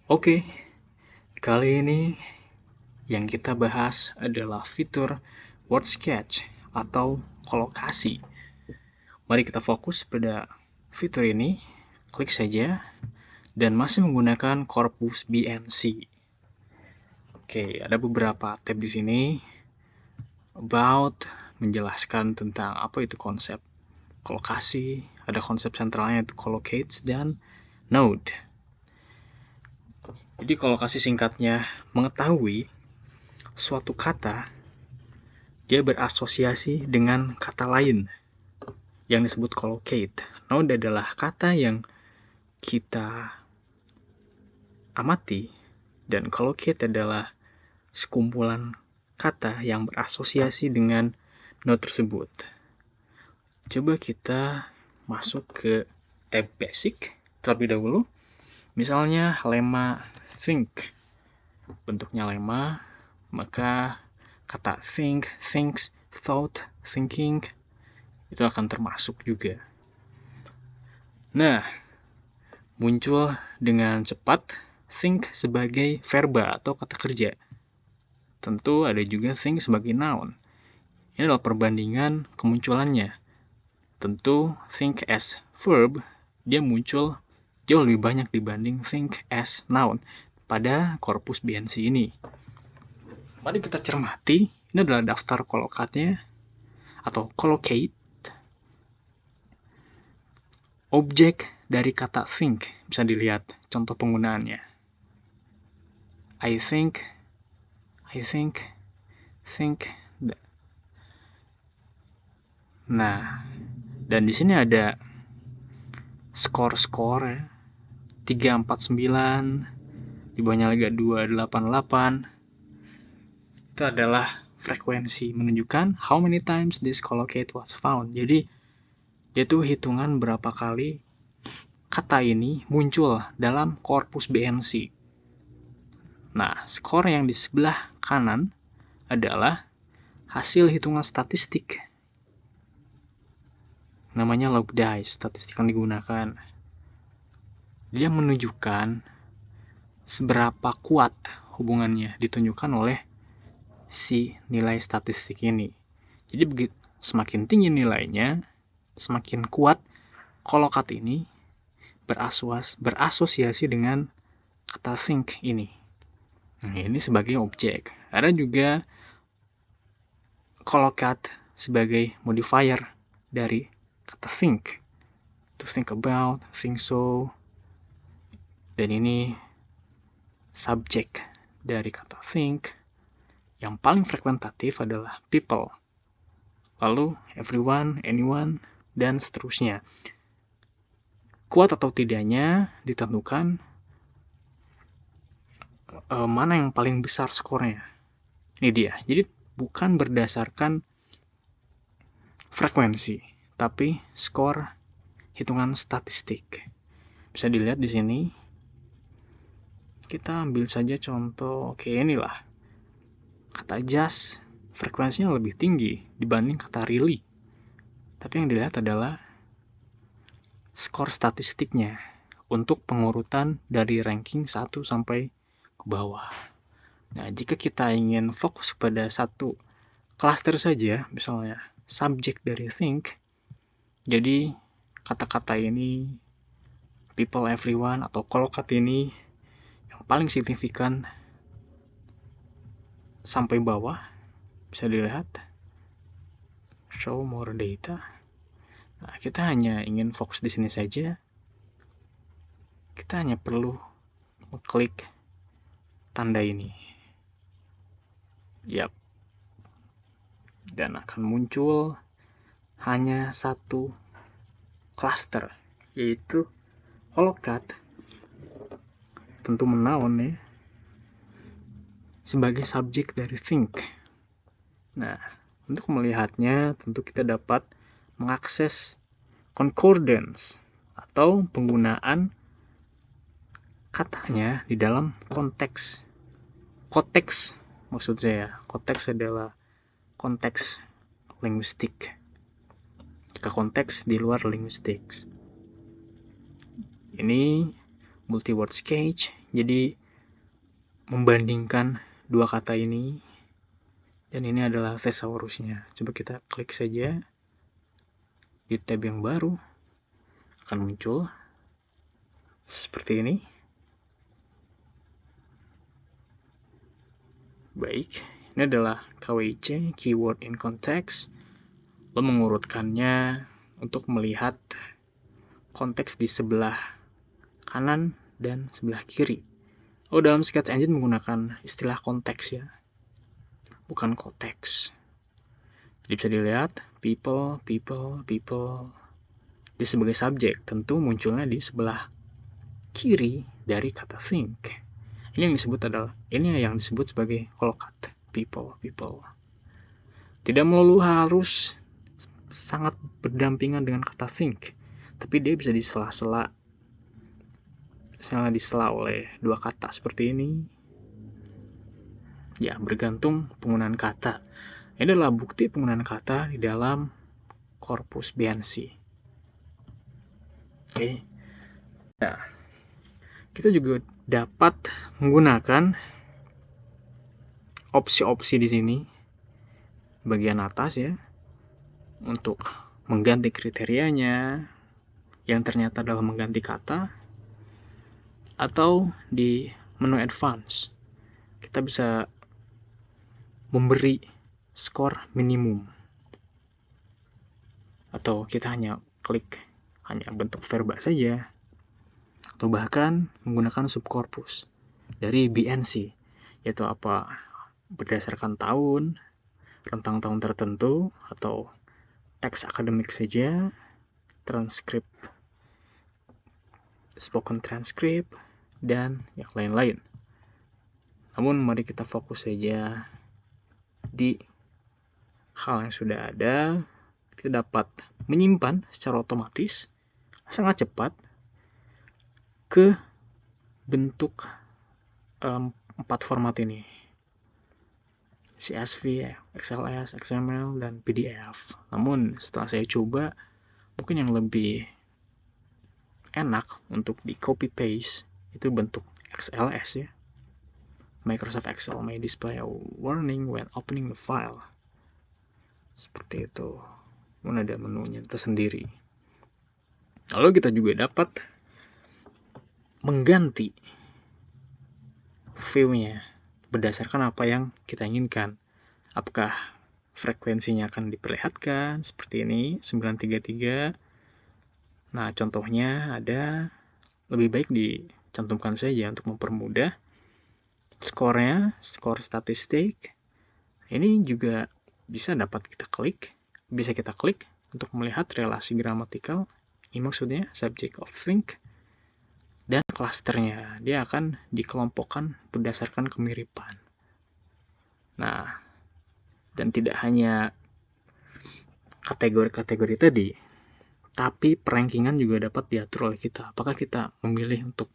Oke, kali ini yang kita bahas adalah fitur word sketch atau kolokasi. Mari kita fokus pada fitur ini, klik saja, dan masih menggunakan korpus BNC. Oke, ada beberapa tab di sini. About, menjelaskan tentang apa itu konsep kolokasi, ada konsep sentralnya itu collocates, dan node. Jadi kolokasi singkatnya mengetahui suatu kata dia berasosiasi dengan kata lain yang disebut collocate. Node adalah kata yang kita amati dan collocate adalah sekumpulan kata yang berasosiasi dengan node tersebut. Coba kita masuk ke tab basic terlebih dahulu. Misalnya lemma think. Bentuknya lemma, maka kata think, thinks, thought, thinking itu akan termasuk juga. Nah, muncul dengan cepat think sebagai verba atau kata kerja. Tentu ada juga think sebagai noun. Ini adalah perbandingan kemunculannya. Tentu think as verb dia muncul jauh lebih banyak dibanding think as noun pada korpus BNC ini. Mari kita cermati, ini adalah daftar kolokatnya atau collocate. Objek dari kata think bisa dilihat contoh penggunaannya. I think, think. Nah, dan di sini ada skor-skor ya. 349, di bawahnya lagi 288. Itu adalah frekuensi menunjukkan how many times this collocate was found. Jadi dia tuh hitungan berapa kali kata ini muncul dalam korpus BNC. Nah, skor yang di sebelah kanan adalah hasil hitungan statistik. Namanya log dice, statistik yang digunakan. Dia menunjukkan seberapa kuat hubungannya ditunjukkan oleh si nilai statistik ini. Jadi semakin tinggi nilainya, semakin kuat kolokat ini berasosiasi dengan kata think ini. Nah, ini sebagai objek. Ada juga kolokat sebagai modifier dari kata think. To think about, think so. Dan ini subjek dari kata think. Yang paling frekuentatif adalah people. Lalu everyone, anyone, dan seterusnya. Kuat atau tidaknya ditentukan mana yang paling besar skornya. Ini dia. Jadi bukan berdasarkan frekuensi, tapi skor hitungan statistik. Bisa dilihat di sini. Kita ambil saja contoh, oke inilah. Kata just frekuensinya lebih tinggi dibanding kata really. Tapi yang dilihat adalah skor statistiknya untuk pengurutan dari ranking 1 sampai ke bawah. Nah, jika kita ingin fokus pada satu cluster saja, misalnya subjek dari think, jadi kata-kata ini, people, everyone, atau kolokat ini yang paling signifikan sampai bawah, bisa dilihat show more data. Nah, kita hanya ingin fokus di sini saja. Kita hanya perlu mengklik tanda ini. Yap. Dan akan muncul hanya satu cluster, yaitu kolokat. Tentu menaun ya. Sebagai subjek dari think. Nah, untuk melihatnya tentu kita dapat mengakses concordance atau penggunaan katanya di dalam konteks. Konteks maksud saya. Konteks adalah konteks linguistik. Jika konteks di luar linguistik. Ini multi-word sketch. Jadi membandingkan dua kata ini, dan ini adalah thesaurusnya. Coba kita klik saja di tab yang baru, akan muncul seperti ini. Baik, ini adalah KWIC, Keyword in Context. Lo mengurutkannya untuk melihat konteks di sebelah kanan dan sebelah kiri. Oh, dalam Sketch Engine menggunakan istilah konteks ya, bukan konteks. Jadi bisa dilihat people. Dia sebagai subjek, tentu munculnya di sebelah kiri dari kata think. Ini yang disebut sebagai kolokat people. Tidak melulu harus sangat berdampingan dengan kata think, tapi dia bisa disela-sela. Misalnya disela oleh dua kata seperti ini. Ya, bergantung penggunaan kata. Ini adalah bukti penggunaan kata di dalam korpus BNC. Oke. Nah, kita juga dapat menggunakan opsi-opsi di sini bagian atas ya, untuk mengganti kriterianya yang ternyata adalah mengganti kata, atau di menu advance kita bisa memberi skor minimum, atau kita hanya klik hanya bentuk verba saja, atau bahkan menggunakan subkorpus dari BNC, yaitu apa, berdasarkan tahun, rentang tahun tertentu, atau teks akademik saja, transkrip, spoken transcript, dan yang lain-lain. Namun mari kita fokus saja di hal yang sudah ada. Kita dapat menyimpan secara otomatis sangat cepat ke bentuk 4 format ini: CSV, XLS, XML, dan PDF. Namun setelah saya coba, mungkin yang lebih enak untuk di copy paste itu bentuk XLS ya. Microsoft Excel may display a warning when opening the file. Seperti itu. Kemudian ada menunya tersendiri. Lalu kita juga dapat mengganti view-nya berdasarkan apa yang kita inginkan. Apakah frekuensinya akan diperlihatkan seperti ini, 933. Nah, contohnya ada, lebih baik dicantumkan saja untuk mempermudah. Skornya, skor statistik. Ini juga bisa kita klik untuk melihat relasi gramatikal. Ini maksudnya subject of think. Dan klasternya, dia akan dikelompokkan berdasarkan kemiripan. Nah, dan tidak hanya kategori-kategori tadi, tapi perankingan juga dapat diatur oleh kita. Apakah kita memilih untuk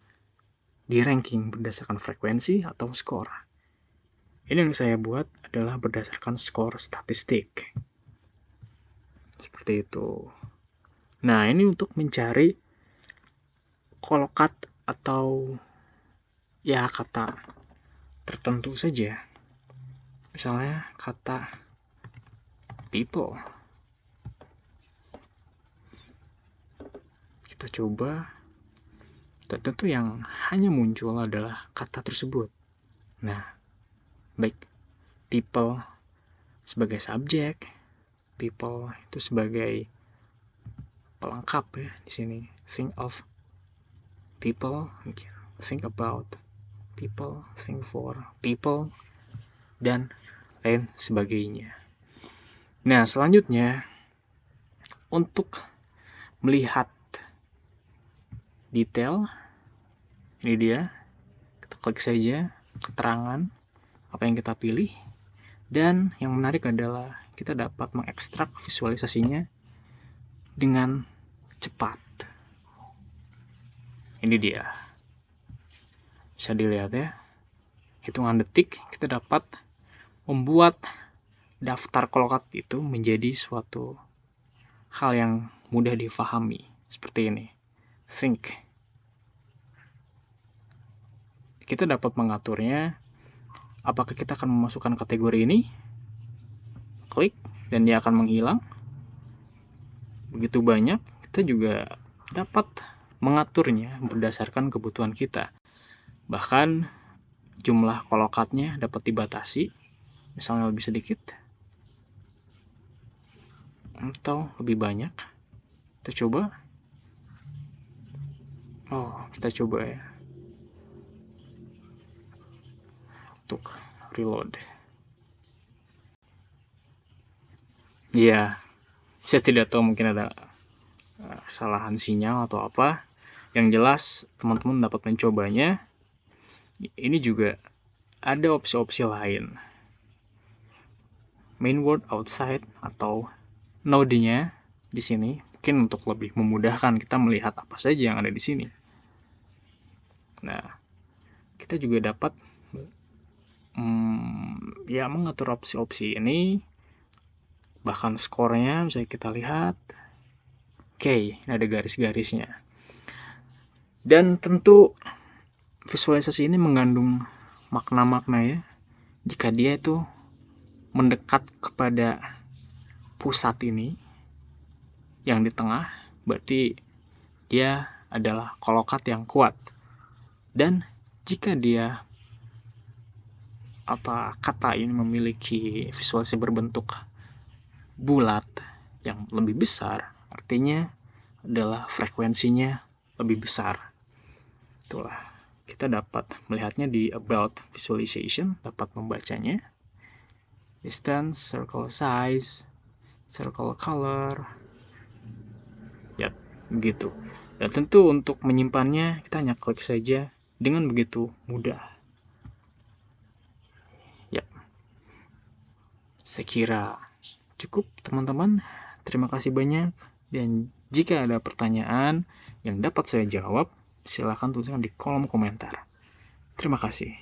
di ranking berdasarkan frekuensi atau skor. Ini yang saya buat adalah berdasarkan skor statistik. Seperti itu. Nah, ini untuk mencari kolokat atau ya kata tertentu saja. Misalnya kata people. Kita coba. Tentu yang hanya muncul adalah kata tersebut. Nah, baik people sebagai subjek, people itu sebagai pelengkap ya di sini. Think of people, think about people, think for people, dan lain sebagainya. Nah, selanjutnya untuk melihat detail, ini dia, kita klik saja keterangan apa yang kita pilih, dan yang menarik adalah kita dapat mengekstrak visualisasinya dengan cepat. Ini dia, bisa dilihat ya, hitungan detik kita dapat membuat daftar kolokat itu menjadi suatu hal yang mudah difahami seperti ini. Think, kita dapat mengaturnya. Apakah kita akan memasukkan kategori ini? Klik, dan dia akan menghilang. Begitu banyak, kita juga dapat mengaturnya berdasarkan kebutuhan kita. Bahkan jumlah kolokatnya dapat dibatasi, misalnya lebih sedikit atau lebih banyak. Kita coba. Kita coba ya untuk reload. Ya, saya tidak tahu, mungkin ada kesalahan sinyal atau apa. Yang jelas teman-teman dapat mencobanya. Ini juga ada opsi-opsi lain. Main word outside atau node-nya di sini mungkin untuk lebih memudahkan kita melihat apa saja yang ada di sini. Nah, kita juga dapat mengatur opsi-opsi ini, bahkan skornya bisa kita lihat. Oke, ini ada garis-garisnya. Dan tentu visualisasi ini mengandung makna-makna ya. Jika dia itu mendekat kepada pusat ini yang di tengah, berarti dia adalah kolokat yang kuat. Dan jika dia kata ini memiliki visualisasi berbentuk bulat yang lebih besar, artinya adalah frekuensinya lebih besar. Itulah, kita dapat melihatnya di about visualization, dapat membacanya. Distance, circle size, circle color, ya begitu. Dan tentu untuk menyimpannya kita hanya klik saja dengan begitu mudah. Saya kira cukup teman-teman. Terima kasih banyak. Dan jika ada pertanyaan yang dapat saya jawab, silakan tuliskan di kolom komentar. Terima kasih.